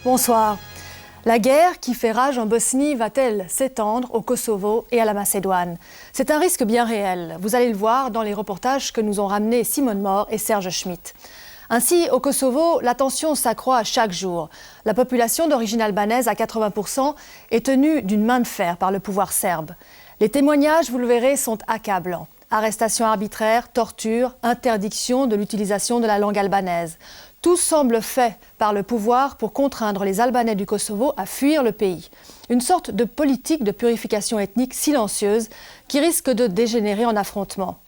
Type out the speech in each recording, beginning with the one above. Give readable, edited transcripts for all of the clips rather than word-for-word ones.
Bonsoir. La guerre qui fait rage en Bosnie va-t-elle s'étendre au Kosovo et à la Macédoine? C'est un risque bien réel. Vous allez le voir dans les reportages que nous ont ramenés Simone Mor et Serge Schmitt. Ainsi, au Kosovo, la tension s'accroît chaque jour. La population d'origine albanaise à 80% est tenue d'une main de fer par le pouvoir serbe. Les témoignages, vous le verrez, sont accablants. Arrestations arbitraires, torture, interdiction de l'utilisation de la langue albanaise. Tout semble fait par le pouvoir pour contraindre les Albanais du Kosovo à fuir le pays. Une sorte de politique de purification ethnique silencieuse qui risque de dégénérer en affrontement.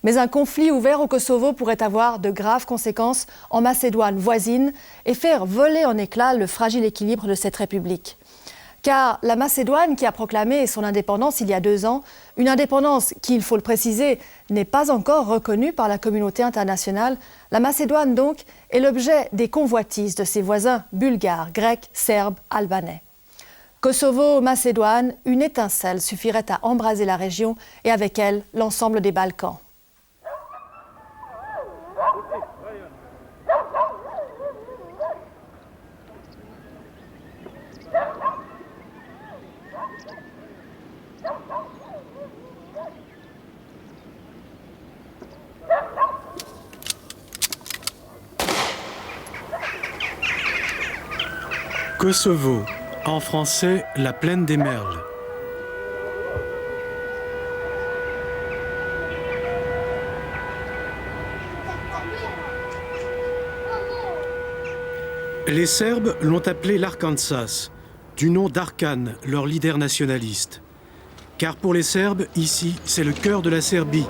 Mais un conflit ouvert au Kosovo pourrait avoir de graves conséquences en Macédoine voisine et faire voler en éclats le fragile équilibre de cette république. Car la Macédoine, qui a proclamé son indépendance il y a 2 ans, une indépendance qui, il faut le préciser, n'est pas encore reconnue par la communauté internationale, la Macédoine donc est l'objet des convoitises de ses voisins bulgares, grecs, serbes, albanais. Kosovo-Macédoine, une étincelle suffirait à embraser la région et avec elle l'ensemble des Balkans. Kosovo, en français, la plaine des merles. Les Serbes l'ont appelé l'Arkansas, du nom d'Arkan, leur leader nationaliste. Car pour les Serbes, ici, c'est le cœur de la Serbie,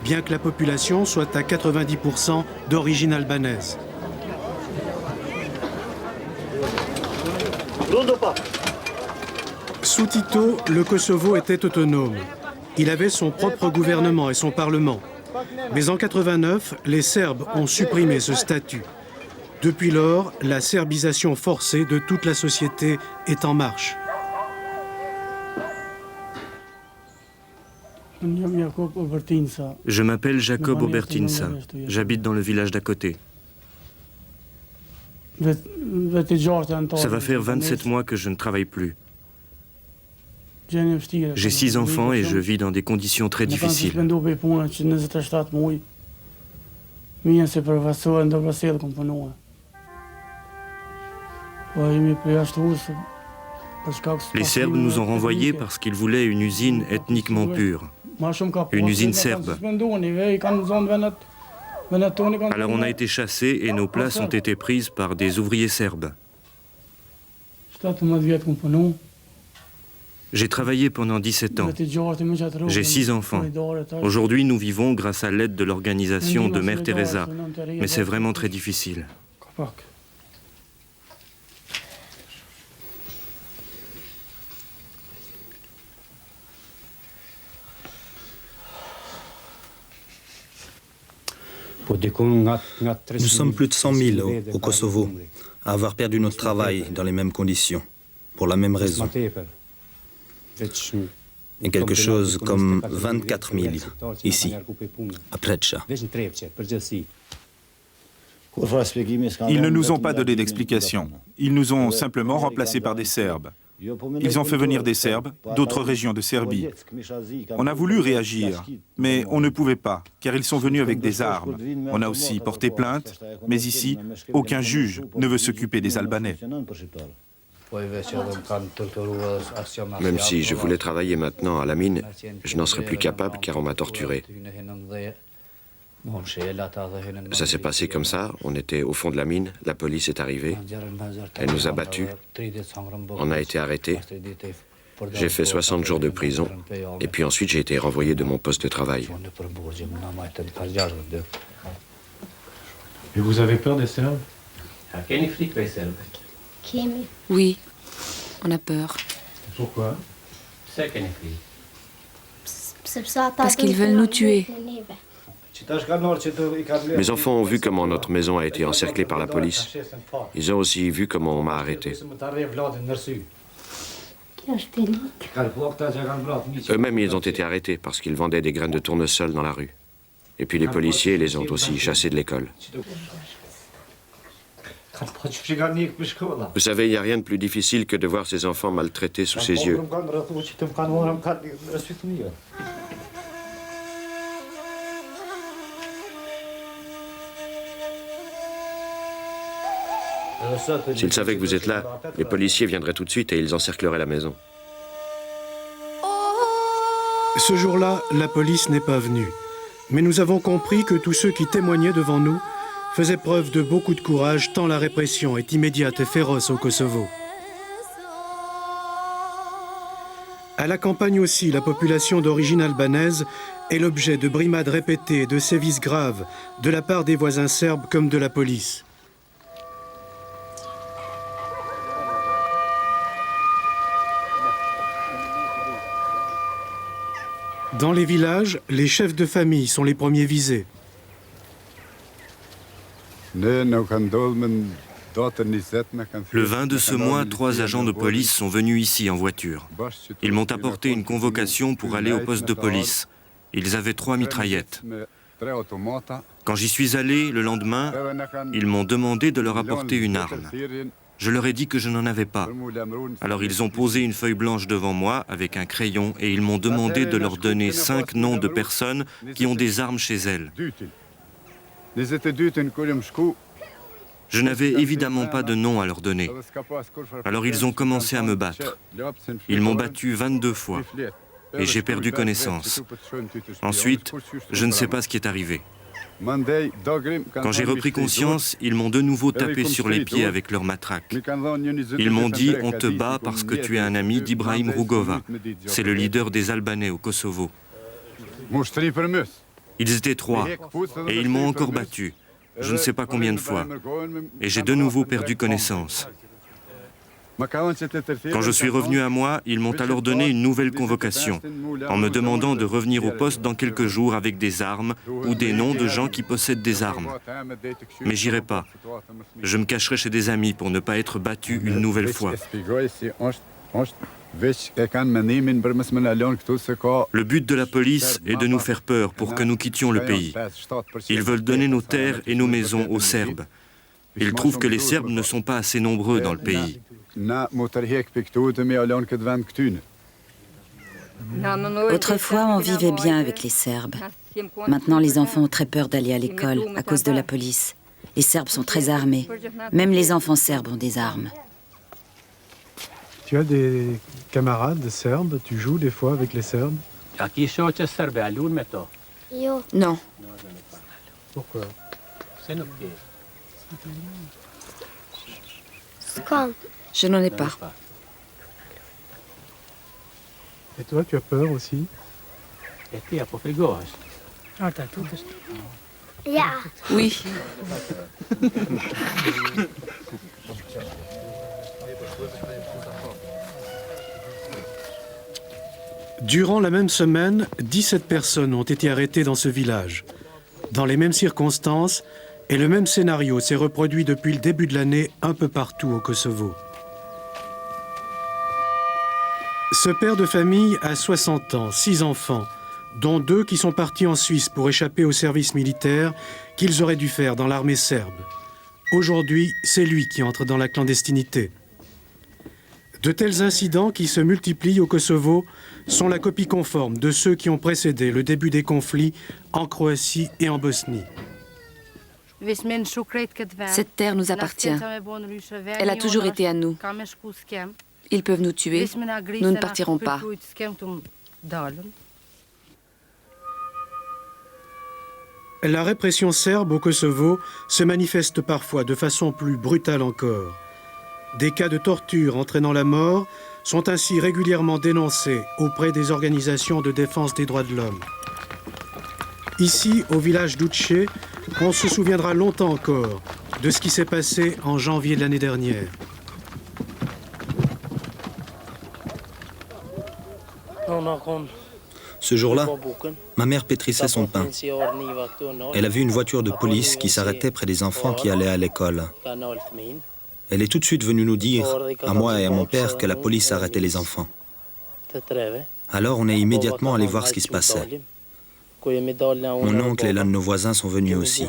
bien que la population soit à 90% d'origine albanaise. Sous Tito, le Kosovo était autonome. Il avait son propre gouvernement et son parlement. Mais en 89, les Serbes ont supprimé ce statut. Depuis lors, la serbisation forcée de toute la société est en marche. Je m'appelle Jacob Obertinsa. J'habite dans le village d'à côté. Ça va faire 27 mois que je ne travaille plus. J'ai 6 enfants et je vis dans des conditions très difficiles. Les Serbes nous ont renvoyés parce qu'ils voulaient une usine ethniquement pure, une usine serbe. Alors on a été chassés et nos places ont été prises par des ouvriers serbes. J'ai travaillé pendant 17 ans. J'ai 6 enfants. Aujourd'hui, nous vivons grâce à l'aide de l'organisation de Mère Teresa. Mais c'est vraiment très difficile. Nous sommes plus de 100 000 au Kosovo à avoir perdu notre travail dans les mêmes conditions, pour la même raison. Et quelque chose comme 24 000 ici, à Preča. Ils ne nous ont pas donné d'explication. Ils nous ont simplement remplacés par des Serbes. Ils ont fait venir des Serbes d'autres régions de Serbie. On a voulu réagir, mais on ne pouvait pas, car ils sont venus avec des armes. On a aussi porté plainte, mais ici, aucun juge ne veut s'occuper des Albanais. Même si je voulais travailler maintenant à la mine, je n'en serais plus capable car on m'a torturé. Ça s'est passé comme ça, on était au fond de la mine, la police est arrivée, elle nous a battus, on a été arrêtés, j'ai fait 60 jours de prison, et puis ensuite j'ai été renvoyé de mon poste de travail. Et vous avez peur des Serbes? Oui, on a peur. Pourquoi? Parce qu'ils veulent nous tuer. Mes enfants ont vu comment notre maison a été encerclée par la police. Ils ont aussi vu comment on m'a arrêté. Eux-mêmes, ils ont été arrêtés parce qu'ils vendaient des graines de tournesol dans la rue. Et puis les policiers les ont aussi chassés de l'école. Vous savez, il n'y a rien de plus difficile que de voir ses enfants maltraités sous ses yeux. S'ils savaient que vous êtes là, les policiers viendraient tout de suite et ils encercleraient la maison. Ce jour-là, la police n'est pas venue. Mais nous avons compris que tous ceux qui témoignaient devant nous faisaient preuve de beaucoup de courage tant la répression est immédiate et féroce au Kosovo. À la campagne aussi, la population d'origine albanaise est l'objet de brimades répétées et de sévices graves de la part des voisins serbes comme de la police. Dans les villages, les chefs de famille sont les premiers visés. Le 20 de ce mois, 3 agents de police sont venus ici en voiture. Ils m'ont apporté une convocation pour aller au poste de police. Ils avaient 3 mitraillettes. Quand j'y suis allé, le lendemain, ils m'ont demandé de leur apporter une arme. Je leur ai dit que je n'en avais pas. Alors ils ont posé une feuille blanche devant moi avec un crayon et ils m'ont demandé de leur donner 5 noms de personnes qui ont des armes chez elles. Je n'avais évidemment pas de nom à leur donner. Alors ils ont commencé à me battre. Ils m'ont battu 22 fois et j'ai perdu connaissance. Ensuite, je ne sais pas ce qui est arrivé. Quand j'ai repris conscience, ils m'ont de nouveau tapé sur les pieds avec leur matraque. Ils m'ont dit « On te bat parce que tu es un ami d'Ibrahim Rugova. C'est le leader des Albanais au Kosovo. » Ils étaient 3 et ils m'ont encore battu. Je ne sais pas combien de fois. Et j'ai de nouveau perdu connaissance. Quand je suis revenu à moi, ils m'ont alors donné une nouvelle convocation, en me demandant de revenir au poste dans quelques jours avec des armes ou des noms de gens qui possèdent des armes. Mais j'irai pas. Je me cacherai chez des amis pour ne pas être battu une nouvelle fois. Le but de la police est de nous faire peur pour que nous quittions le pays. Ils veulent donner nos terres et nos maisons aux Serbes. Ils trouvent que les Serbes ne sont pas assez nombreux dans le pays. Autrefois, on vivait bien avec les Serbes. Maintenant, les enfants ont très peur d'aller à l'école à cause de la police. Les Serbes sont très armés. Même les enfants serbes ont des armes. Tu as des camarades serbes? Tu joues des fois avec les Serbes? Non. Pourquoi? Je n'en ai pas. Et toi, tu as peur aussi? Oui. Durant la même semaine, 17 personnes ont été arrêtées dans ce village. Dans les mêmes circonstances, et le même scénario s'est reproduit depuis le début de l'année un peu partout au Kosovo. Ce père de famille a 60 ans, 6 enfants, dont 2 qui sont partis en Suisse pour échapper au service militaire qu'ils auraient dû faire dans l'armée serbe. Aujourd'hui, c'est lui qui entre dans la clandestinité. De tels incidents qui se multiplient au Kosovo sont la copie conforme de ceux qui ont précédé le début des conflits en Croatie et en Bosnie. Cette terre nous appartient. Elle a toujours été à nous. Ils peuvent nous tuer. Nous ne partirons pas. La répression serbe au Kosovo se manifeste parfois de façon plus brutale encore. Des cas de torture entraînant la mort sont ainsi régulièrement dénoncés auprès des organisations de défense des droits de l'homme. Ici, au village d'Utsche, on se souviendra longtemps encore de ce qui s'est passé en janvier de l'année dernière. Ce jour-là, ma mère pétrissait son pain. Elle a vu une voiture de police qui s'arrêtait près des enfants qui allaient à l'école. Elle est tout de suite venue nous dire, à moi et à mon père, que la police arrêtait les enfants. Alors on est immédiatement allé voir ce qui se passait. Mon oncle et l'un de nos voisins sont venus aussi.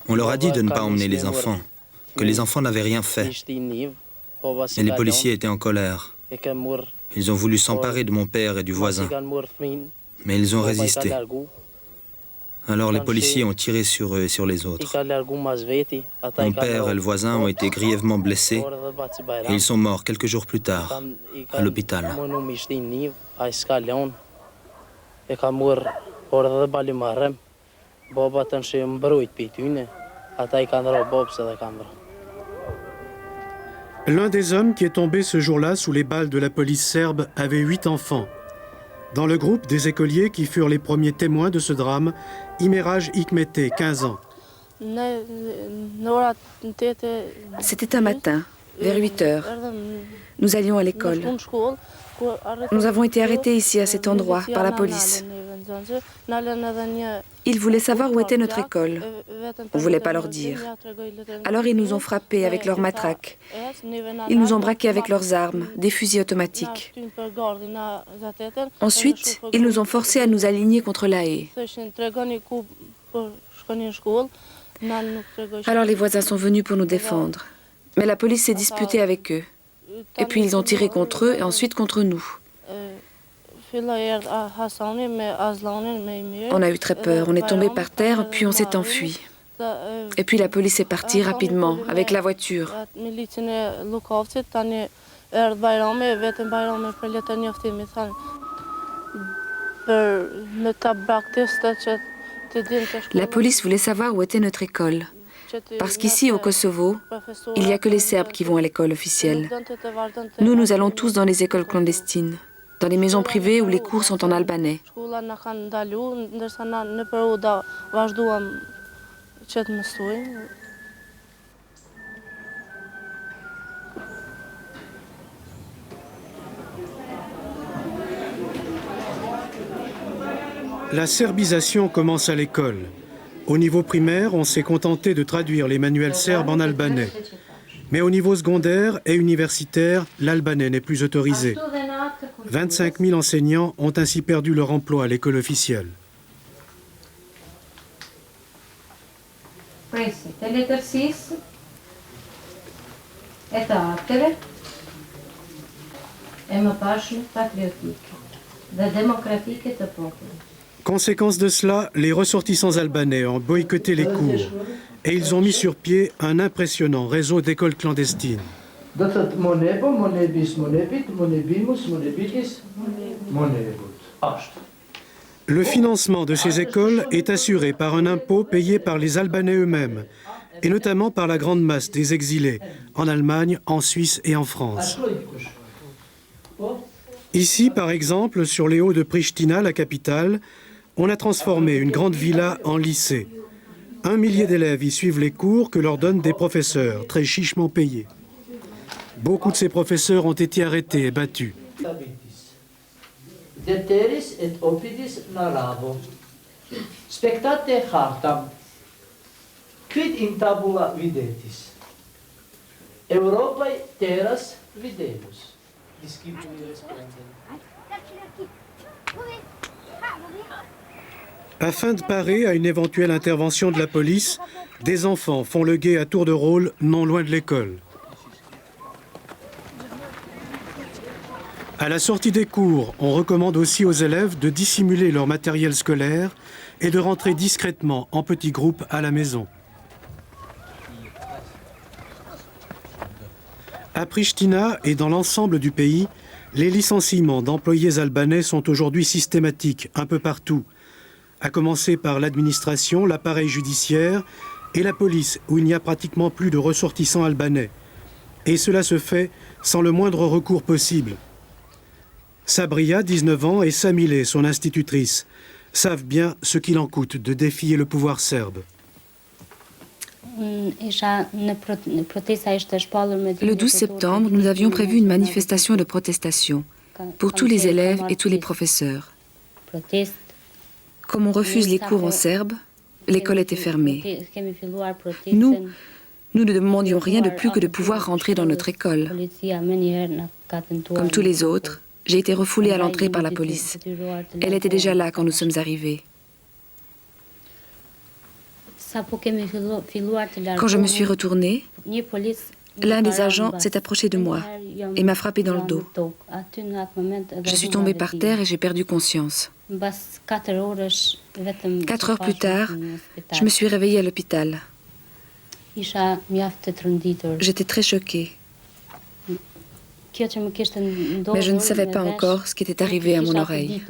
On leur a dit de ne pas emmener les enfants, que les enfants n'avaient rien fait. Et les policiers étaient en colère. Ils ont voulu s'emparer de mon père et du voisin, mais ils ont résisté. Alors les policiers ont tiré sur eux et sur les autres. Mon père et le voisin ont été grièvement blessés et ils sont morts quelques jours plus tard, à l'hôpital. L'un des hommes qui est tombé ce jour-là sous les balles de la police serbe avait 8 enfants. Dans le groupe des écoliers qui furent les premiers témoins de ce drame, Imeraj Hikmete, 15 ans. C'était un matin, vers 8 heures. Nous allions à l'école. Nous avons été arrêtés ici, à cet endroit, par la police. Ils voulaient savoir où était notre école. On ne voulait pas leur dire. Alors ils nous ont frappés avec leurs matraques. Ils nous ont braqués avec leurs armes, des fusils automatiques. Ensuite, ils nous ont forcés à nous aligner contre la haie. Alors les voisins sont venus pour nous défendre. Mais la police s'est disputée avec eux. Et puis ils ont tiré contre eux et ensuite contre nous. On a eu très peur, on est tombé par terre, puis on s'est enfui. Et puis la police est partie rapidement, avec la voiture. La police voulait savoir où était notre école. Parce qu'ici, au Kosovo, il n'y a que les Serbes qui vont à l'école officielle. Nous, nous allons tous dans les écoles clandestines, dans les maisons privées où les cours sont en albanais. La serbisation commence à l'école. Au niveau primaire, on s'est contenté de traduire les manuels serbes en albanais. Mais au niveau secondaire et universitaire, l'albanais n'est plus autorisé. 25 000 enseignants ont ainsi perdu leur emploi à l'école officielle. Conséquence de cela, les ressortissants albanais ont boycotté les cours et ils ont mis sur pied un impressionnant réseau d'écoles clandestines. Le financement de ces écoles est assuré par un impôt payé par les Albanais eux-mêmes, et notamment par la grande masse des exilés, en Allemagne, en Suisse et en France. Ici, par exemple, sur les hauts de Pristina, la capitale, on a transformé une grande villa en lycée. 1 millier d'élèves y suivent les cours que leur donnent des professeurs, très chichement payés. Beaucoup de ces professeurs ont été arrêtés et battus. Afin de parer à une éventuelle intervention de la police, des enfants font le guet à tour de rôle non loin de l'école. À la sortie des cours, on recommande aussi aux élèves de dissimuler leur matériel scolaire et de rentrer discrètement en petits groupes à la maison. À Pristina et dans l'ensemble du pays, les licenciements d'employés albanais sont aujourd'hui systématiques un peu partout, à commencer par l'administration, l'appareil judiciaire et la police, où il n'y a pratiquement plus de ressortissants albanais. Et cela se fait sans le moindre recours possible. Sabria, 19 ans, et Samile, son institutrice, savent bien ce qu'il en coûte de défier le pouvoir serbe. Le 12 septembre, nous avions prévu une manifestation de protestation pour tous les élèves et tous les professeurs. Comme on refuse les cours en serbe, l'école était fermée. Nous ne demandions rien de plus que de pouvoir rentrer dans notre école. Comme tous les autres, j'ai été refoulée à l'entrée par la police. Elle était déjà là quand nous sommes arrivés. Quand je me suis retournée, l'un des agents s'est approché de moi et m'a frappé dans le dos. Je suis tombée par terre et j'ai perdu conscience. 4 heures plus tard, je me suis réveillée à l'hôpital. J'étais très choquée. Mais je ne savais pas encore ce qui était arrivé à mon oreille.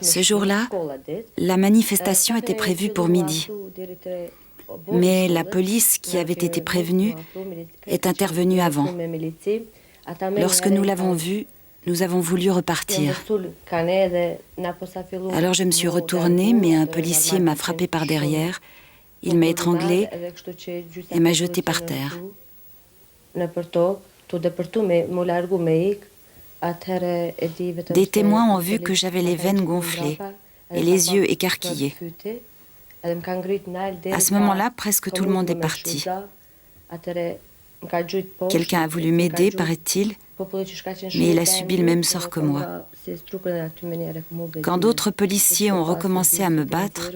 Ce jour-là, la manifestation était prévue pour midi. Mais la police qui avait été prévenue est intervenue avant. Lorsque nous l'avons vue, nous avons voulu repartir. Alors je me suis retournée, mais un policier m'a frappé par derrière. Il m'a étranglée et m'a jetée par terre. Des témoins ont vu que j'avais les veines gonflées et les yeux écarquillés. À ce moment-là, presque tout le monde est parti. Quelqu'un a voulu m'aider, paraît-il, mais il a subi le même sort que moi. Quand d'autres policiers ont recommencé à me battre,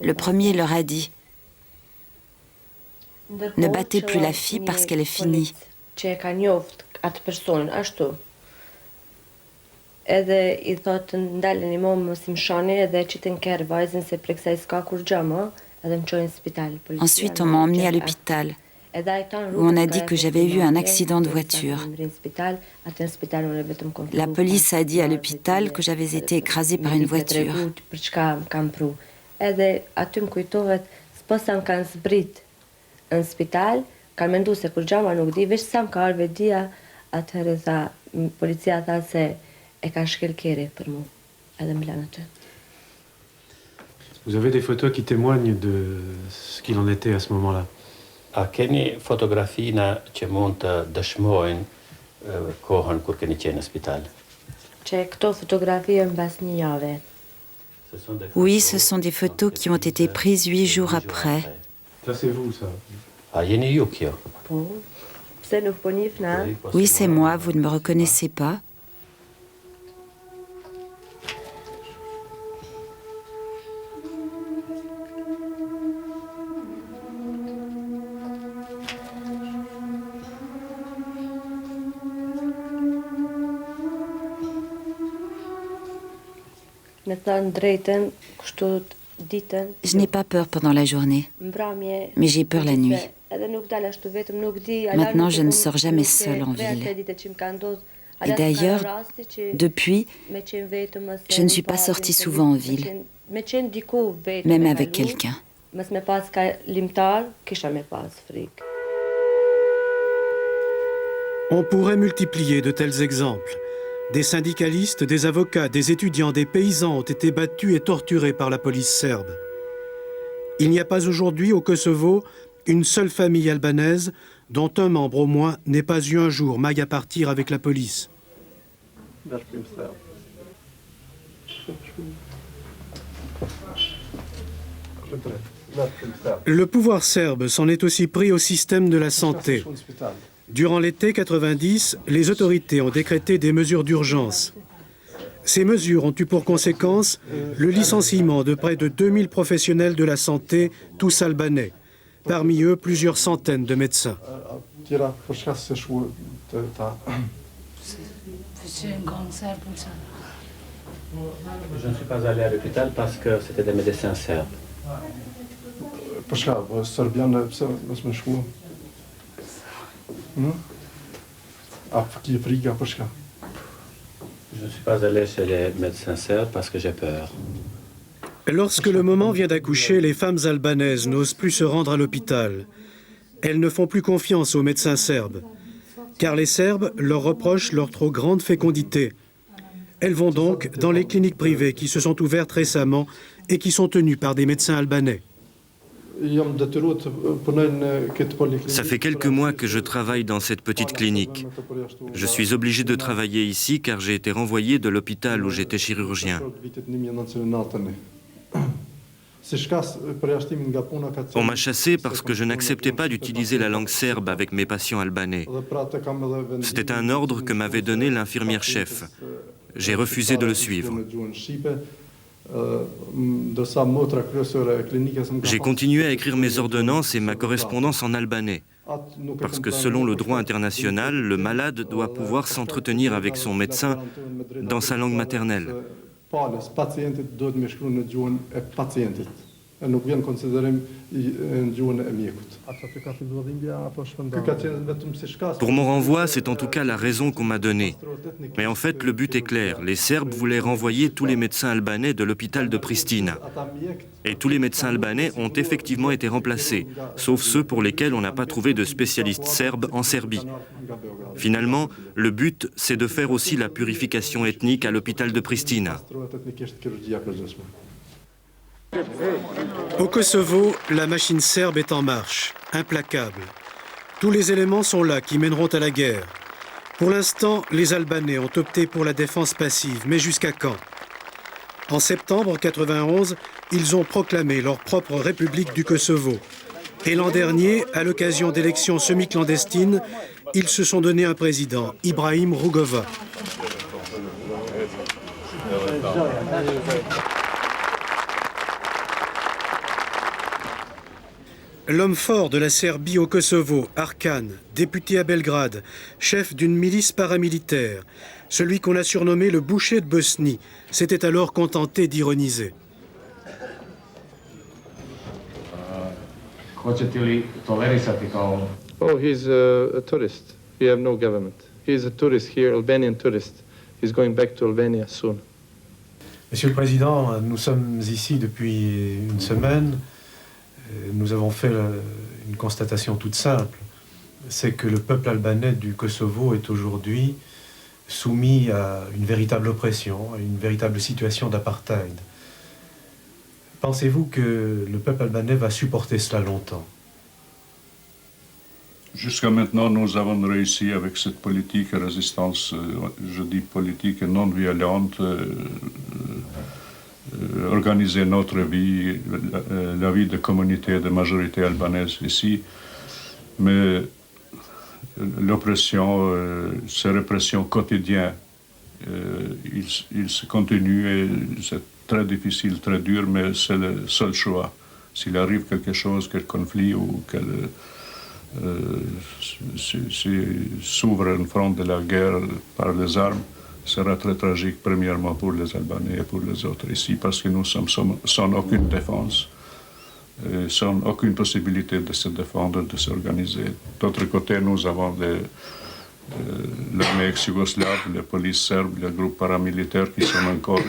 le premier leur a dit « Ne battez plus la fille parce qu'elle est finie ». Ensuite, on m'a emmenée à l'hôpital, où on a dit que j'avais eu un accident de voiture. La police a dit à l'hôpital que j'avais été écrasée par une voiture. Vous avez des photos qui témoignent de ce qu'il en était à ce moment-là? Keni fotografina që mund të dëshmojnë kohën kur keni qenë në spital? Oui, ce sont des photos qui ont été prises 8 jours après. Ça, c'est vous, ça? Jeni ju kjo? Oui, c'est moi, vous ne me reconnaissez pas? Je n'ai pas peur pendant la journée, mais j'ai peur la nuit. Maintenant, je ne sors jamais seule en ville. Et d'ailleurs, depuis, je ne suis pas sortie souvent en ville, même avec quelqu'un. On pourrait multiplier de tels exemples. Des syndicalistes, des avocats, des étudiants, des paysans ont été battus et torturés par la police serbe. Il n'y a pas aujourd'hui au Kosovo une seule famille albanaise dont un membre au moins n'ait pas eu un jour maille à partir avec la police. Le pouvoir serbe s'en est aussi pris au système de la santé. Durant l'été 90, les autorités ont décrété des mesures d'urgence. Ces mesures ont eu pour conséquence le licenciement de près de 2000 professionnels de la santé, tous albanais. Parmi eux, plusieurs centaines de médecins. Je ne suis pas allé à l'hôpital parce que c'était des médecins serbes. Je ne suis pas allé chez les médecins serbes parce que j'ai peur. Lorsque le moment vient d'accoucher, les femmes albanaises n'osent plus se rendre à l'hôpital. Elles ne font plus confiance aux médecins serbes, car les Serbes leur reprochent leur trop grande fécondité. Elles vont donc dans les cliniques privées qui se sont ouvertes récemment et qui sont tenues par des médecins albanais. Ça fait quelques mois que je travaille dans cette petite clinique. Je suis obligé de travailler ici car j'ai été renvoyé de l'hôpital où j'étais chirurgien. On m'a chassé parce que je n'acceptais pas d'utiliser la langue serbe avec mes patients albanais. C'était un ordre que m'avait donné l'infirmière-chef. J'ai refusé de le suivre. J'ai continué à écrire mes ordonnances et ma correspondance en albanais, parce que selon le droit international, le malade doit pouvoir s'entretenir avec son médecin dans sa langue maternelle. Pour mon renvoi, c'est en tout cas la raison qu'on m'a donnée. Mais en fait, le but est clair. Les Serbes voulaient renvoyer tous les médecins albanais de l'hôpital de Pristina. Et tous les médecins albanais ont effectivement été remplacés, sauf ceux pour lesquels on n'a pas trouvé de spécialistes serbes en Serbie. Finalement, le but, c'est de faire aussi la purification ethnique à l'hôpital de Pristina. Au Kosovo, la machine serbe est en marche, implacable. Tous les éléments sont là qui mèneront à la guerre. Pour l'instant, les Albanais ont opté pour la défense passive, mais jusqu'à quand? En septembre 1991, ils ont proclamé leur propre République du Kosovo. Et l'an dernier, à l'occasion d'élections semi-clandestines, ils se sont donné un président, Ibrahim Rugova. L'homme fort de la Serbie au Kosovo, Arkan, député à Belgrade, chef d'une milice paramilitaire, celui qu'on a surnommé le boucher de Bosnie, s'était alors contenté d'ironiser. Oh, he's a tourist. We have no government. He's a tourist here, Albanian tourist. He's going back to Albania soon. Monsieur le Président, nous sommes ici depuis une semaine. Nous avons fait une constatation toute simple, c'est que le peuple albanais du Kosovo est aujourd'hui soumis à une véritable oppression, à une véritable situation d'apartheid. Pensez-vous que le peuple albanais va supporter cela longtemps? Jusqu'à maintenant, nous avons réussi avec cette politique de résistance, je dis politique non violente, organiser notre vie, la vie de communauté, de majorité albanaise ici. Mais l'oppression, ces répressions quotidiennes, il se continue et c'est très difficile, très dur, mais c'est le seul choix. S'il arrive quelque chose, quel conflit ou quel s'ouvre un front de la guerre par les armes, sera très tragique, premièrement pour les Albanais et pour les autres ici, parce que nous sommes sans aucune défense, sans aucune possibilité de se défendre, de s'organiser. D'autre côté, nous avons l'armée ex-yougoslave, la police serbe, les groupes paramilitaires qui sont encore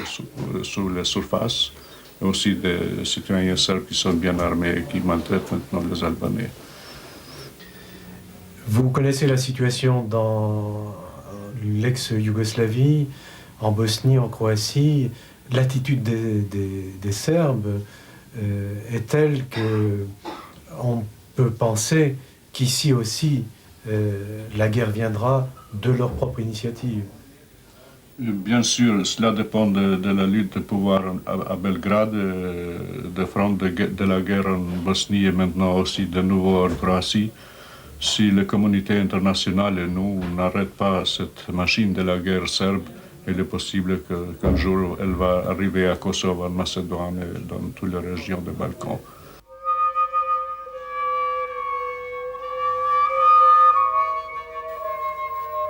sous la surface, et aussi des citoyens serbes qui sont bien armés et qui maltraitent maintenant les Albanais. Vous connaissez la situation dans l'ex-Yougoslavie, en Bosnie, en Croatie. L'attitude des Serbes est telle qu'on peut penser qu'ici aussi la guerre viendra de leur propre initiative. Bien sûr, cela dépend de la lutte de pouvoir à Belgrade, de front de la guerre en Bosnie et maintenant aussi de nouveau en Croatie. Si la communauté internationale et nous n'arrêtent pas cette machine de la guerre serbe, il est possible qu'un jour elle va arriver à Kosovo, en Macédoine et dans toutes les régions des Balkans.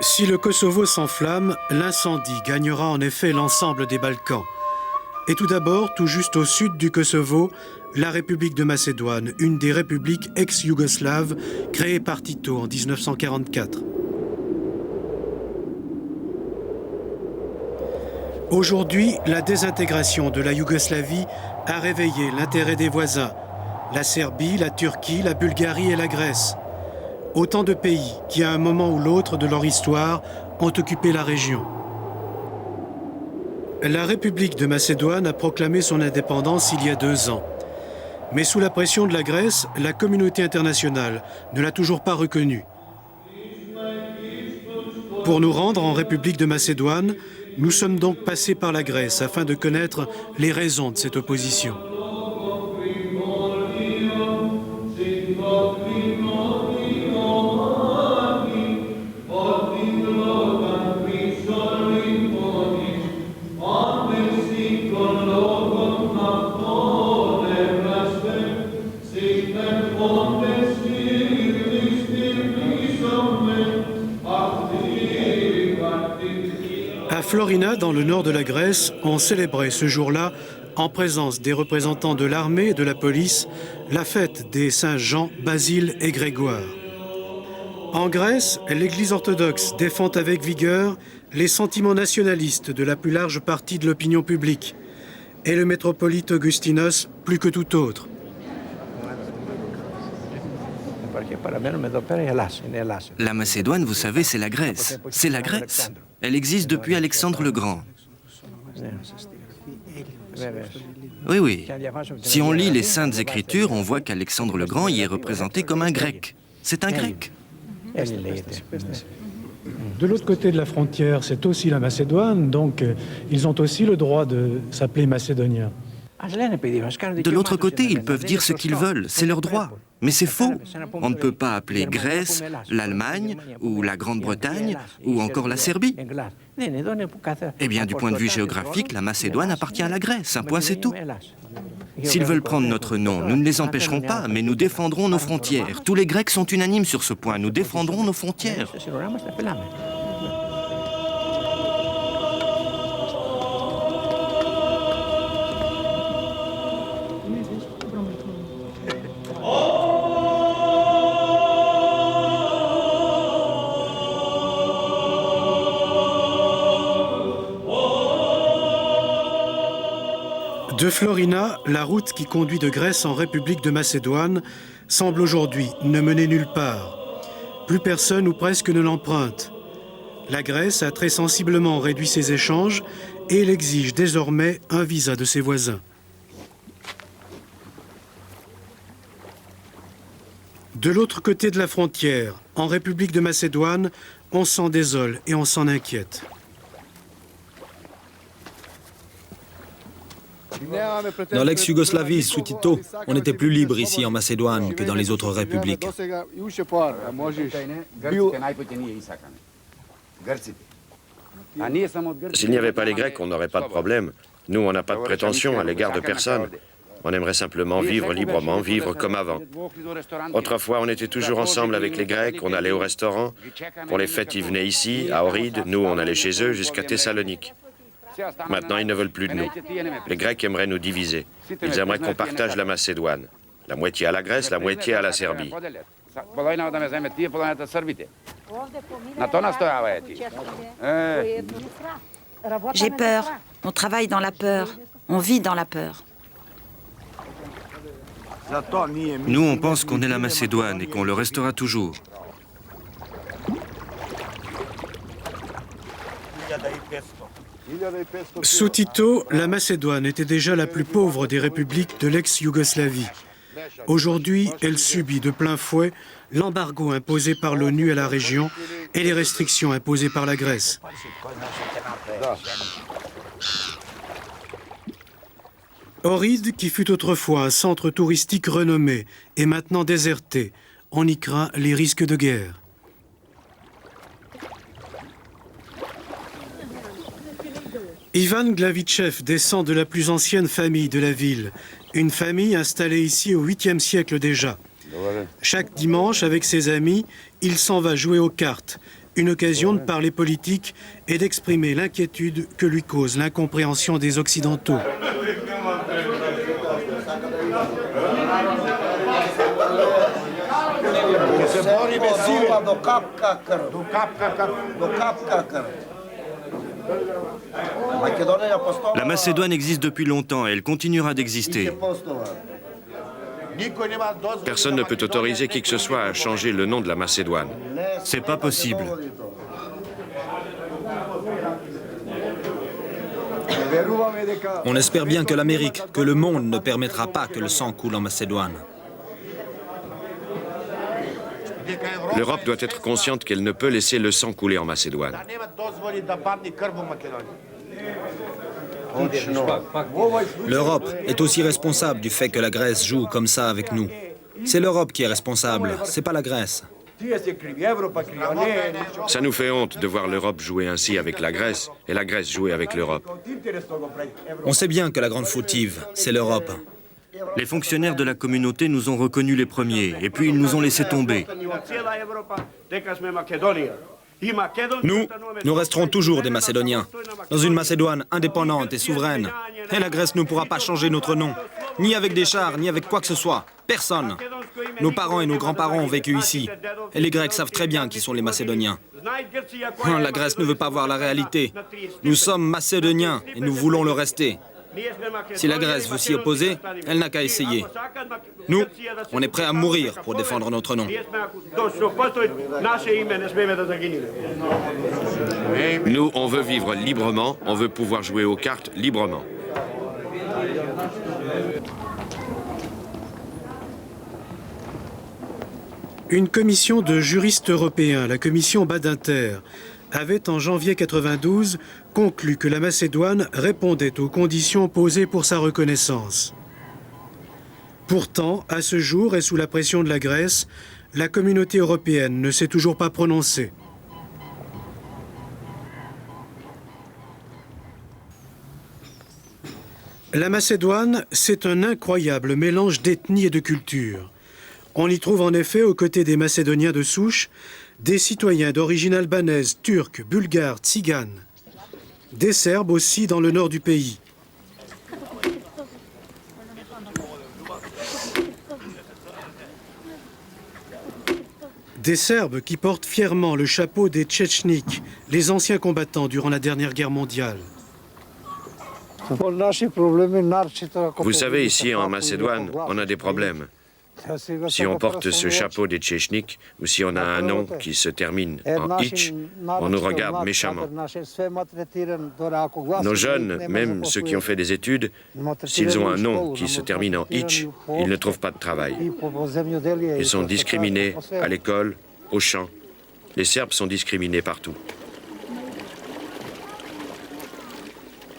Si le Kosovo s'enflamme, l'incendie gagnera en effet l'ensemble des Balkans. Et tout d'abord, tout juste au sud du Kosovo, la République de Macédoine, une des républiques ex-yougoslaves créées par Tito en 1944. Aujourd'hui, la désintégration de la Yougoslavie a réveillé l'intérêt des voisins, la Serbie, la Turquie, la Bulgarie et la Grèce. Autant de pays qui, à un moment ou l'autre de leur histoire, ont occupé la région. La République de Macédoine a proclamé son indépendance il y a 2 ans. Mais sous la pression de la Grèce, la communauté internationale ne l'a toujours pas reconnue. Pour nous rendre en République de Macédoine, nous sommes donc passés par la Grèce afin de connaître les raisons de cette opposition. À Florina, dans le nord de la Grèce, on célébrait ce jour-là, en présence des représentants de l'armée et de la police, la fête des saints Jean, Basile et Grégoire. En Grèce, l'Église orthodoxe défend avec vigueur les sentiments nationalistes de la plus large partie de l'opinion publique, et le métropolite Augustinos plus que tout autre. La Macédoine, vous savez, c'est la Grèce. C'est la Grèce. Elle existe depuis Alexandre le Grand. Oui, oui. Si on lit les Saintes Écritures, on voit qu'Alexandre le Grand y est représenté comme un Grec. C'est un Grec. De l'autre côté de la frontière, c'est aussi la Macédoine, donc ils ont aussi le droit de s'appeler Macédoniens. De l'autre côté, ils peuvent dire ce qu'ils veulent, c'est leur droit. Mais c'est faux. On ne peut pas appeler Grèce l'Allemagne, ou la Grande-Bretagne, ou encore la Serbie. Eh bien, du point de vue géographique, la Macédoine appartient à la Grèce, un point c'est tout. S'ils veulent prendre notre nom, nous ne les empêcherons pas, mais nous défendrons nos frontières. Tous les Grecs sont unanimes sur ce point, nous défendrons nos frontières. De Florina, la route qui conduit de Grèce en République de Macédoine semble aujourd'hui ne mener nulle part. Plus personne ou presque ne l'emprunte. La Grèce a très sensiblement réduit ses échanges et elle exige désormais un visa de ses voisins. De l'autre côté de la frontière, en République de Macédoine, on s'en désole et on s'en inquiète. Dans l'ex-Yougoslavie, sous Tito, on était plus libre ici en Macédoine que dans les autres républiques. S'il n'y avait pas les Grecs, on n'aurait pas de problème. Nous, on n'a pas de prétention à l'égard de personne. On aimerait simplement vivre librement, vivre comme avant. Autrefois, on était toujours ensemble avec les Grecs, on allait au restaurant. Pour les fêtes, ils venaient ici, à Ohrid. Nous, on allait chez eux jusqu'à Thessalonique. Maintenant, ils ne veulent plus de nous. Les Grecs aimeraient nous diviser. Ils aimeraient qu'on partage la Macédoine. La moitié à la Grèce, la moitié à la Serbie. J'ai peur. On travaille dans la peur. On vit dans la peur. Nous, on pense qu'on est la Macédoine et qu'on le restera toujours. Sous Tito, la Macédoine était déjà la plus pauvre des républiques de l'ex-Yougoslavie. Aujourd'hui, elle subit de plein fouet l'embargo imposé par l'ONU à la région et les restrictions imposées par la Grèce. Ohrid, qui fut autrefois un centre touristique renommé, est maintenant déserté. On y craint les risques de guerre. Ivan Glavichev descend de la plus ancienne famille de la ville, une famille installée ici au 8e siècle déjà. Chaque dimanche, avec ses amis, il s'en va jouer aux cartes, une occasion de parler politique et d'exprimer l'inquiétude que lui cause l'incompréhension des Occidentaux. La Macédoine existe depuis longtemps et elle continuera d'exister. Personne ne peut autoriser qui que ce soit à changer le nom de la Macédoine. C'est pas possible. On espère bien que l'Amérique, que le monde ne permettra pas que le sang coule en Macédoine. L'Europe doit être consciente qu'elle ne peut laisser le sang couler en Macédoine. L'Europe est aussi responsable du fait que la Grèce joue comme ça avec nous. C'est l'Europe qui est responsable, c'est pas la Grèce. Ça nous fait honte de voir l'Europe jouer ainsi avec la Grèce et la Grèce jouer avec l'Europe. On sait bien que la grande fautive, c'est l'Europe. Les fonctionnaires de la communauté nous ont reconnus les premiers, et puis ils nous ont laissé tomber. Nous resterons toujours des Macédoniens, dans une Macédoine indépendante et souveraine. Et la Grèce ne pourra pas changer notre nom, ni avec des chars, ni avec quoi que ce soit. Personne. Nos parents et nos grands-parents ont vécu ici. Et les Grecs savent très bien qui sont les Macédoniens. La Grèce ne veut pas voir la réalité. Nous sommes Macédoniens et nous voulons le rester. Si la Grèce veut s'y opposer, elle n'a qu'à essayer. Nous, on est prêts à mourir pour défendre notre nom. Nous, on veut vivre librement, on veut pouvoir jouer aux cartes librement. Une commission de juristes européens, la commission Badinter, avait en janvier 92 conclu que la Macédoine répondait aux conditions posées pour sa reconnaissance. Pourtant, à ce jour et sous la pression de la Grèce, la communauté européenne ne s'est toujours pas prononcée. La Macédoine, c'est un incroyable mélange d'ethnies et de cultures. On y trouve en effet, aux côtés des Macédoniens de souche, des citoyens d'origine albanaise, turque, bulgare, tzigane. Des Serbes aussi dans le nord du pays. Des Serbes qui portent fièrement le chapeau des Tchétchniks, les anciens combattants durant la dernière guerre mondiale. Vous savez, ici en Macédoine, on a des problèmes. Si on porte ce chapeau des Tchétchniks ou si on a un nom qui se termine en itch, on nous regarde méchamment. Nos jeunes, même ceux qui ont fait des études, s'ils ont un nom qui se termine en itch, ils ne trouvent pas de travail. Ils sont discriminés à l'école, au champ. Les Serbes sont discriminés partout.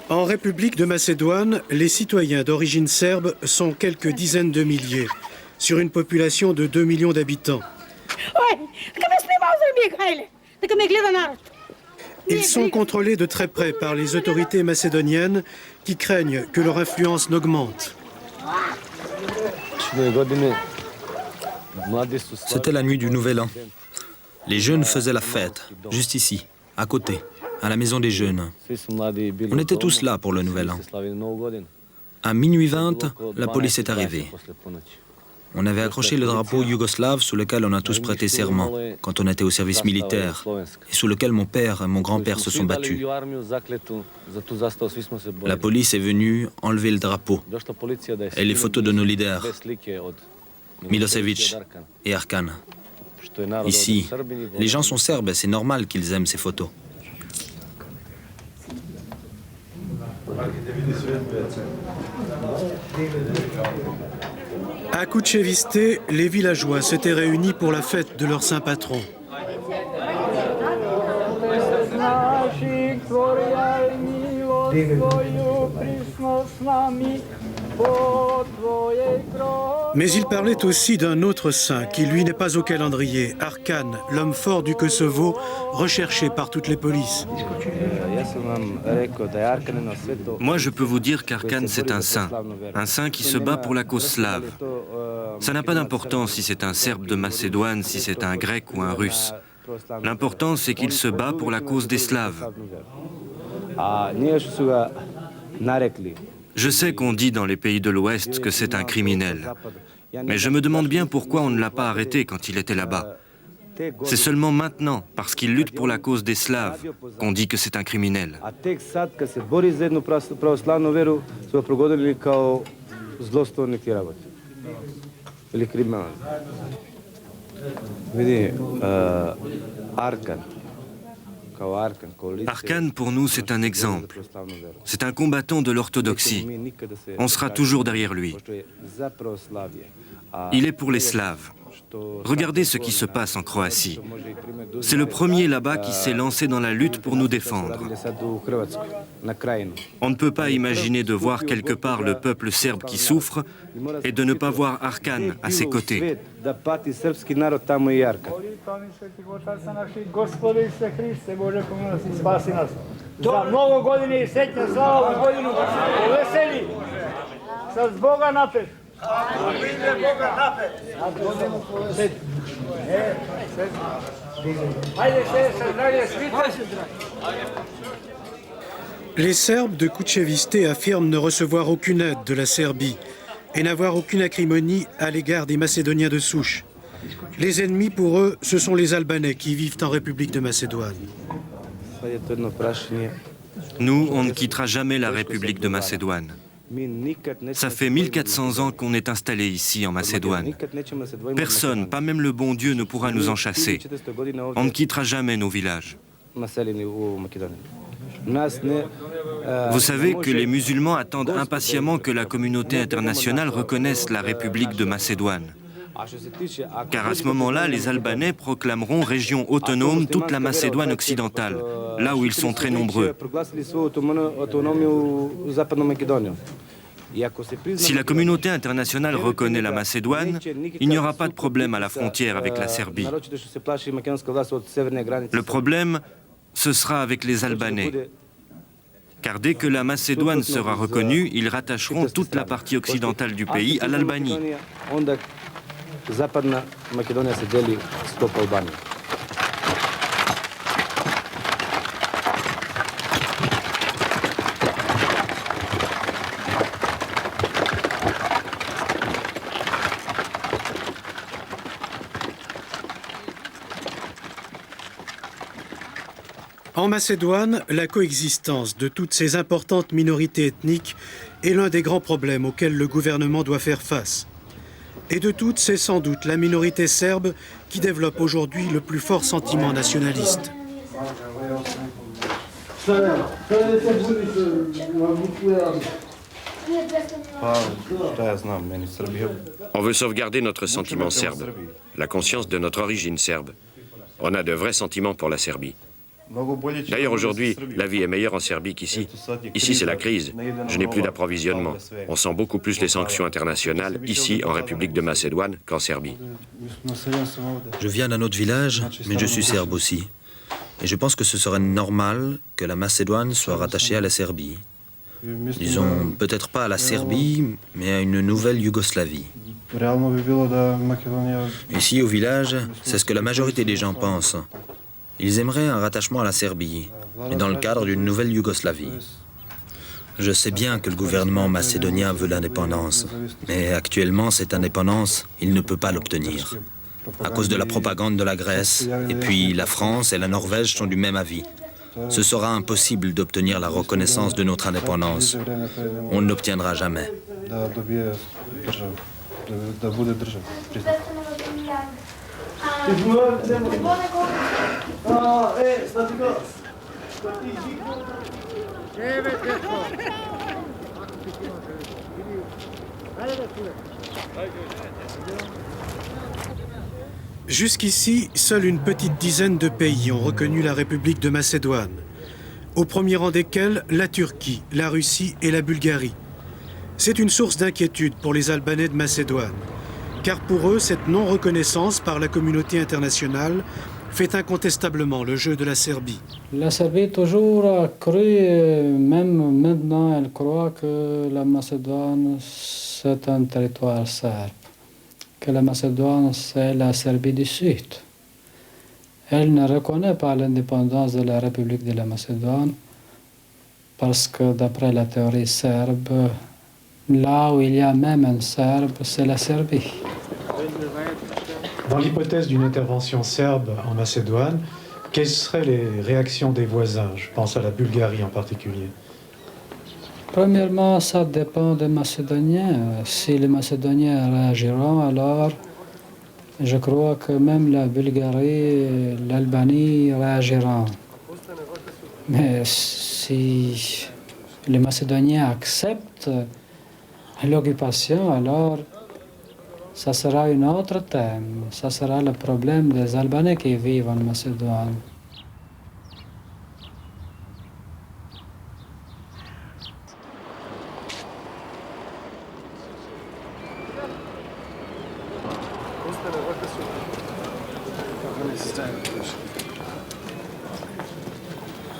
En République de Macédoine, les citoyens d'origine serbe sont quelques dizaines de milliers, sur une population de 2 millions d'habitants. Ils sont contrôlés de très près par les autorités macédoniennes qui craignent que leur influence n'augmente. C'était la nuit du Nouvel An. Les jeunes faisaient la fête, juste ici, à côté, à la maison des jeunes. On était tous là pour le Nouvel An. À minuit 20, la police est arrivée. On avait accroché le drapeau yougoslave sous lequel on a tous prêté serment quand on était au service militaire et sous lequel mon père et mon grand-père se sont battus. La police est venue enlever le drapeau et les photos de nos leaders, Milosevic et Arkan. Ici, les gens sont serbes et c'est normal qu'ils aiment ces photos. À Kučevište, les villageois s'étaient réunis pour la fête de leur saint patron. Mais il parlait aussi d'un autre saint qui, lui, n'est pas au calendrier, Arkan, l'homme fort du Kosovo, recherché par toutes les polices. Moi, je peux vous dire qu'Arkan, c'est un saint qui se bat pour la cause slave. Ça n'a pas d'importance si c'est un Serbe de Macédoine, si c'est un Grec ou un Russe. L'important, c'est qu'il se bat pour la cause des Slaves. Je sais qu'on dit dans les pays de l'Ouest que c'est un criminel. Mais je me demande bien pourquoi on ne l'a pas arrêté quand il était là-bas. C'est seulement maintenant, parce qu'il lutte pour la cause des Slaves, qu'on dit que c'est un criminel. Arkan, pour nous, c'est un exemple. C'est un combattant de l'orthodoxie. On sera toujours derrière lui. Il est pour les Slaves. Regardez ce qui se passe en Croatie. C'est le premier là-bas qui s'est lancé dans la lutte pour nous défendre. On ne peut pas imaginer de voir quelque part le peuple serbe qui souffre et de ne pas voir Arkan à ses côtés. Les Serbes de Kučevište affirment ne recevoir aucune aide de la Serbie et n'avoir aucune acrimonie à l'égard des Macédoniens de souche. Les ennemis, pour eux, ce sont les Albanais qui vivent en République de Macédoine. Nous, on ne quittera jamais la République de Macédoine. Ça fait 1400 ans qu'on est installé ici en Macédoine. Personne, pas même le bon Dieu, ne pourra nous en chasser. On ne quittera jamais nos villages. Vous savez que les musulmans attendent impatiemment que la communauté internationale reconnaisse la République de Macédoine. Car à ce moment-là, les Albanais proclameront région autonome toute la Macédoine occidentale, là où ils sont très nombreux. Si la communauté internationale reconnaît la Macédoine, il n'y aura pas de problème à la frontière avec la Serbie. Le problème, ce sera avec les Albanais. Car dès que la Macédoine sera reconnue, ils rattacheront toute la partie occidentale du pays à l'Albanie. En Macédoine, la coexistence de toutes ces importantes minorités ethniques est l'un des grands problèmes auxquels le gouvernement doit faire face. Et de toutes, c'est sans doute la minorité serbe qui développe aujourd'hui le plus fort sentiment nationaliste. On veut sauvegarder notre sentiment serbe, la conscience de notre origine serbe. On a de vrais sentiments pour la Serbie. D'ailleurs, aujourd'hui, la vie est meilleure en Serbie qu'ici. Ici, c'est la crise. Je n'ai plus d'approvisionnement. On sent beaucoup plus les sanctions internationales ici, en République de Macédoine, qu'en Serbie. Je viens d'un autre village, mais je suis serbe aussi. Et je pense que ce serait normal que la Macédoine soit rattachée à la Serbie. Disons, peut-être pas à la Serbie, mais à une nouvelle Yougoslavie. Ici, au village, c'est ce que la majorité des gens pensent. Ils aimeraient un rattachement à la Serbie, mais dans le cadre d'une nouvelle Yougoslavie. Je sais bien que le gouvernement macédonien veut l'indépendance, mais actuellement, cette indépendance, il ne peut pas l'obtenir. À cause de la propagande de la Grèce, et puis la France et la Norvège sont du même avis. Ce sera impossible d'obtenir la reconnaissance de notre indépendance. On ne l'obtiendra jamais. Jusqu'ici, seule une petite dizaine de pays ont reconnu la République de Macédoine, au premier rang desquels la Turquie, la Russie et la Bulgarie. C'est une source d'inquiétude pour les Albanais de Macédoine, car pour eux, cette non-reconnaissance par la communauté internationale fait incontestablement le jeu de la Serbie. La Serbie toujours a cru, même maintenant elle croit que la Macédoine c'est un territoire serbe, que la Macédoine c'est la Serbie du Sud. Elle ne reconnaît pas l'indépendance de la République de la Macédoine parce que d'après la théorie serbe, là où il y a même un Serbe, c'est la Serbie. Dans l'hypothèse d'une intervention serbe en Macédoine, quelles seraient les réactions des voisins? Je pense à la Bulgarie en particulier. Premièrement, ça dépend des Macédoniens. Si les Macédoniens réagiront, alors je crois que même la Bulgarie et l'Albanie réagiront. Mais si les Macédoniens acceptent l'occupation, alors ça sera un autre thème. Ça sera le problème des Albanais qui vivent en Macédoine.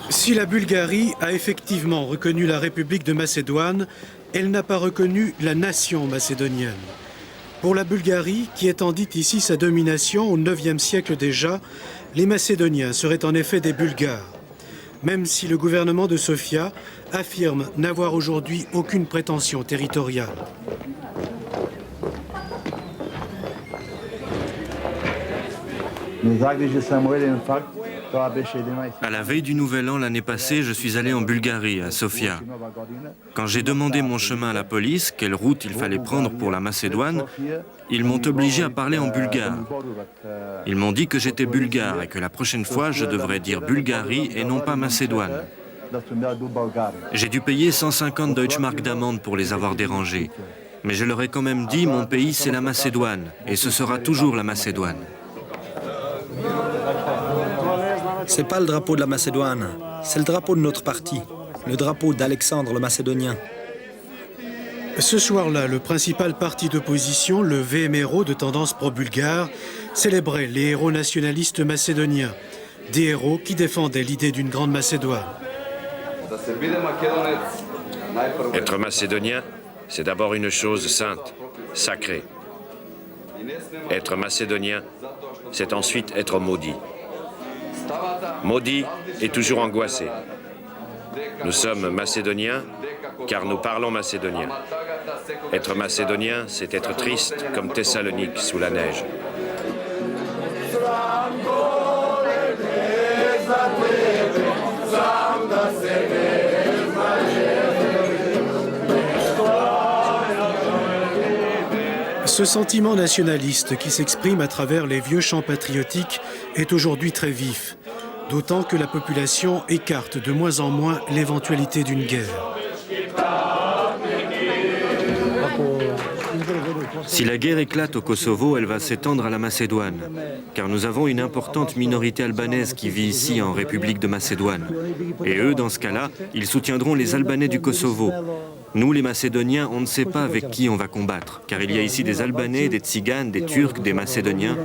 Si la Bulgarie a effectivement reconnu la République de Macédoine, elle n'a pas reconnu la nation macédonienne. Pour la Bulgarie, qui étendit ici sa domination au IXe siècle déjà, Les Macédoniens seraient en effet des Bulgares, même si le gouvernement de Sofia affirme n'avoir aujourd'hui aucune prétention territoriale. À la veille du Nouvel An l'année passée, je suis allé en Bulgarie, à Sofia. Quand j'ai demandé mon chemin à la police, quelle route il fallait prendre pour la Macédoine, ils m'ont obligé à parler en bulgare. Ils m'ont dit que j'étais bulgare et que la prochaine fois, je devrais dire Bulgarie et non pas Macédoine. J'ai dû payer 150 Deutschmark d'amende pour les avoir dérangés. Mais je leur ai quand même dit, mon pays c'est la Macédoine, et ce sera toujours la Macédoine. C'est pas le drapeau de la Macédoine, c'est le drapeau de notre parti, le drapeau d'Alexandre le Macédonien. Ce soir-là, le principal parti d'opposition, le VMRO de tendance pro-bulgare, célébrait les héros nationalistes macédoniens, des héros qui défendaient l'idée d'une grande Macédoine. Être macédonien, c'est d'abord une chose sainte, sacrée. Être macédonien, c'est ensuite être maudit. Maudit et toujours angoissé. Nous sommes macédoniens car nous parlons macédonien. Être macédonien, c'est être triste comme Thessalonique sous la neige. Ce sentiment nationaliste qui s'exprime à travers les vieux chants patriotiques est aujourd'hui très vif, d'autant que la population écarte de moins en moins l'éventualité d'une guerre. Si la guerre éclate au Kosovo, elle va s'étendre à la Macédoine, car nous avons une importante minorité albanaise qui vit ici en République de Macédoine. Et eux, dans ce cas-là, ils soutiendront les Albanais du Kosovo. Nous, les Macédoniens, on ne sait pas avec qui on va combattre, car il y a ici des Albanais, des Tziganes, des Turcs, des Macédoniens.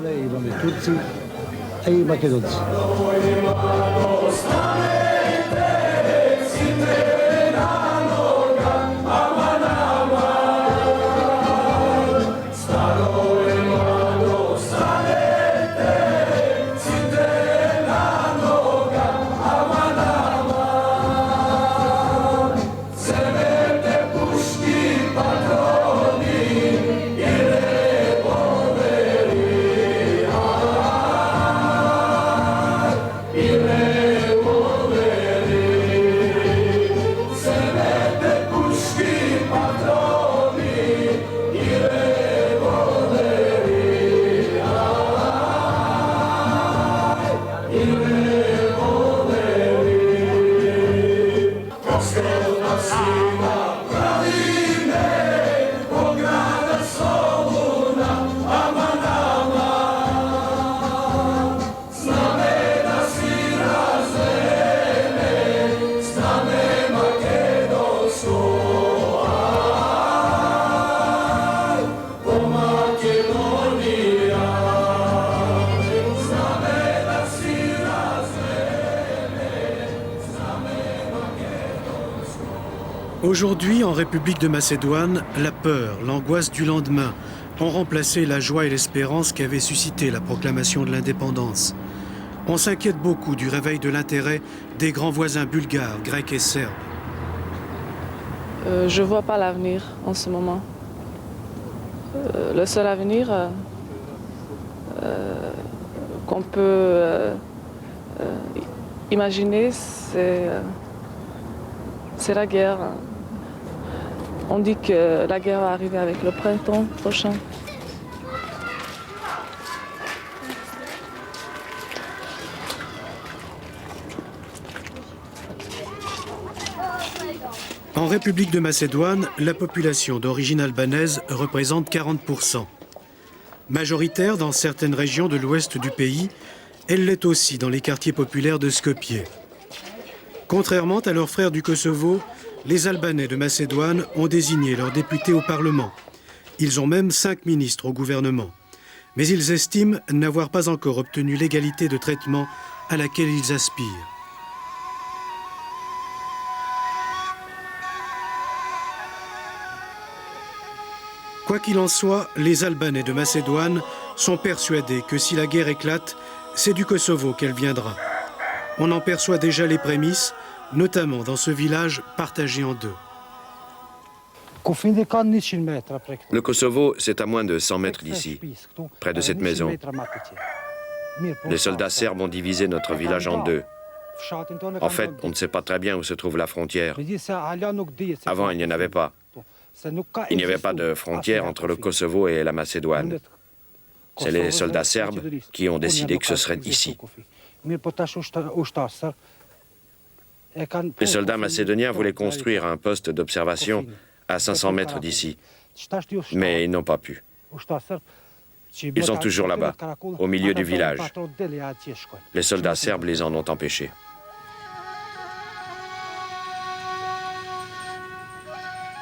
Aujourd'hui, en République de Macédoine, la peur, l'angoisse du lendemain ont remplacé la joie et l'espérance qu'avait suscité la proclamation de l'indépendance. On s'inquiète beaucoup du réveil de l'intérêt des grands voisins bulgares, grecs et serbes. Je ne vois pas l'avenir en ce moment. Le seul avenir qu'on peut imaginer, c'est la guerre. On dit que la guerre va arriver avec le printemps prochain. En République de Macédoine, la population d'origine albanaise représente 40%. Majoritaire dans certaines régions de l'ouest du pays, elle l'est aussi dans les quartiers populaires de Skopje. Contrairement à leurs frères du Kosovo, les Albanais de Macédoine ont désigné leurs députés au Parlement. Ils ont même 5 ministres au gouvernement. Mais ils estiment n'avoir pas encore obtenu l'égalité de traitement à laquelle ils aspirent. Quoi qu'il en soit, les Albanais de Macédoine sont persuadés que si la guerre éclate, c'est du Kosovo qu'elle viendra. On en perçoit déjà les prémices, notamment dans ce village partagé en deux. Le Kosovo, c'est à moins de 100 mètres d'ici, près de cette maison. Les soldats serbes ont divisé notre village en deux. En fait, on ne sait pas très bien où se trouve la frontière. Avant, il n'y en avait pas. Il n'y avait pas de frontière entre le Kosovo et la Macédoine. C'est les soldats serbes qui ont décidé que ce serait ici. Les soldats macédoniens voulaient construire un poste d'observation à 500 mètres d'ici, mais ils n'ont pas pu. Ils sont toujours là-bas, au milieu du village. Les soldats serbes les en ont empêchés.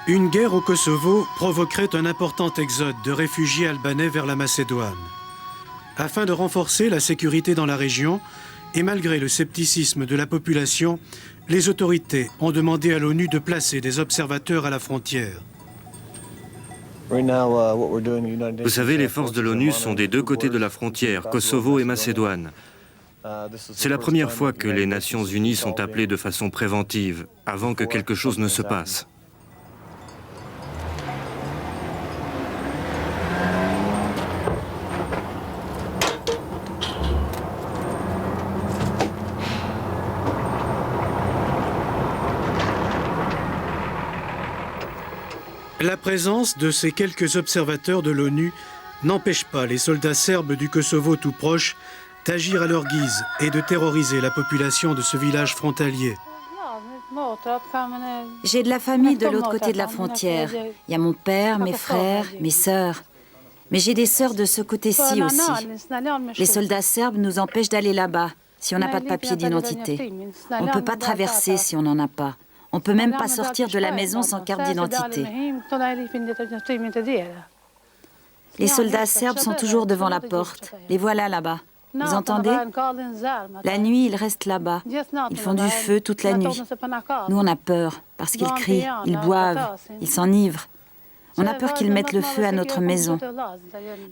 Une guerre au Kosovo provoquerait un important exode de réfugiés albanais vers la Macédoine. Afin de renforcer la sécurité dans la région, et malgré le scepticisme de la population, les autorités ont demandé à l'ONU de placer des observateurs à la frontière. Vous savez, les forces de l'ONU sont des deux côtés de la frontière, Kosovo et Macédoine. C'est la première fois que les Nations Unies sont appelées de façon préventive, avant que quelque chose ne se passe. La présence de ces quelques observateurs de l'ONU n'empêche pas les soldats serbes du Kosovo tout proche d'agir à leur guise et de terroriser la population de ce village frontalier. J'ai de la famille de l'autre côté de la frontière. Il y a mon père, mes frères, mes sœurs. Mais j'ai des sœurs de ce côté-ci aussi. Les soldats serbes nous empêchent d'aller là-bas si on n'a pas de papier d'identité. On ne peut pas traverser si on n'en a pas. On ne peut même pas sortir de la maison sans carte d'identité. Les soldats serbes sont toujours devant la porte. Les voilà là-bas. Vous entendez? La nuit, ils restent là-bas. Ils font du feu toute la nuit. Nous, on a peur parce qu'ils crient, ils boivent, ils s'enivrent. On a peur qu'ils mettent le feu à notre maison.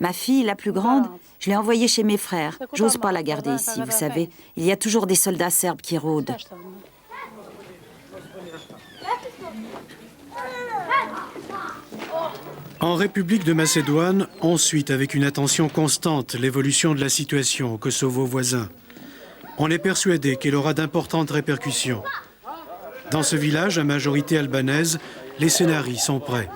Ma fille, la plus grande, je l'ai envoyée chez mes frères. J'ose pas la garder ici, vous savez. Il y a toujours des soldats serbes qui rôdent. En République de Macédoine, on suit avec une attention constante l'évolution de la situation au Kosovo voisin. On est persuadé qu'elle aura d'importantes répercussions. Dans ce village à majorité albanaise, les scénarios sont prêts.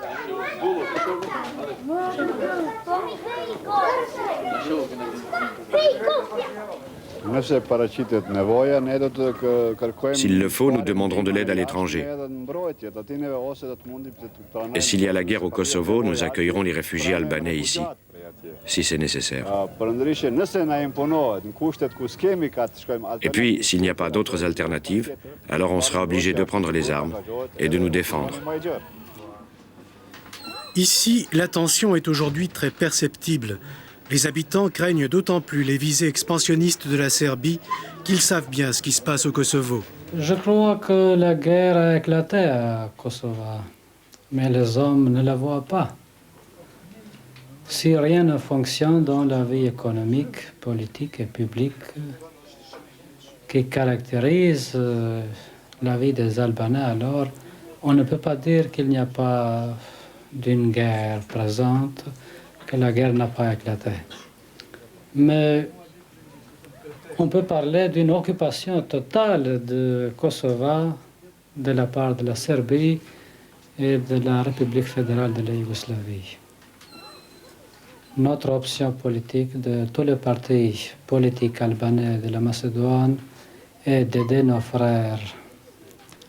S'il le faut, nous demanderons de l'aide à l'étranger. Et s'il y a la guerre au Kosovo, nous accueillerons les réfugiés albanais ici, si c'est nécessaire. Et puis, s'il n'y a pas d'autres alternatives, alors on sera obligé de prendre les armes et de nous défendre. Ici, la tension est aujourd'hui très perceptible. Les habitants craignent d'autant plus les visées expansionnistes de la Serbie qu'ils savent bien ce qui se passe au Kosovo. Je crois que la guerre a éclaté à Kosovo, mais les hommes ne la voient pas. Si rien ne fonctionne dans la vie économique, politique et publique qui caractérise la vie des Albanais, alors on ne peut pas dire qu'il n'y a pas d'une guerre présente, que la guerre n'a pas éclaté. Mais on peut parler d'une occupation totale de Kosovo de la part de la Serbie et de la République fédérale de la Yougoslavie. Notre option politique de tous les partis politiques albanais de la Macédoine est d'aider nos frères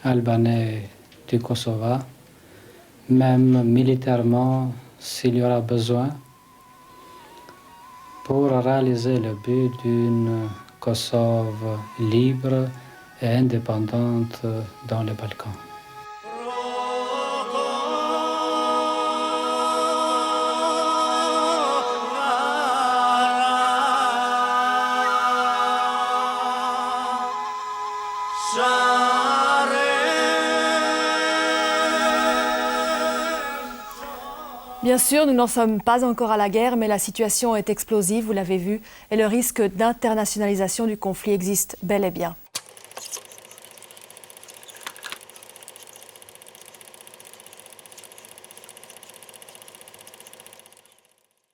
albanais du Kosovo, même militairement s'il y aura besoin, pour réaliser le but d'une Kosovo libre et indépendante dans les Balkans. Bien sûr, nous n'en sommes pas encore à la guerre, mais la situation est explosive, vous l'avez vu, et le risque d'internationalisation du conflit existe bel et bien.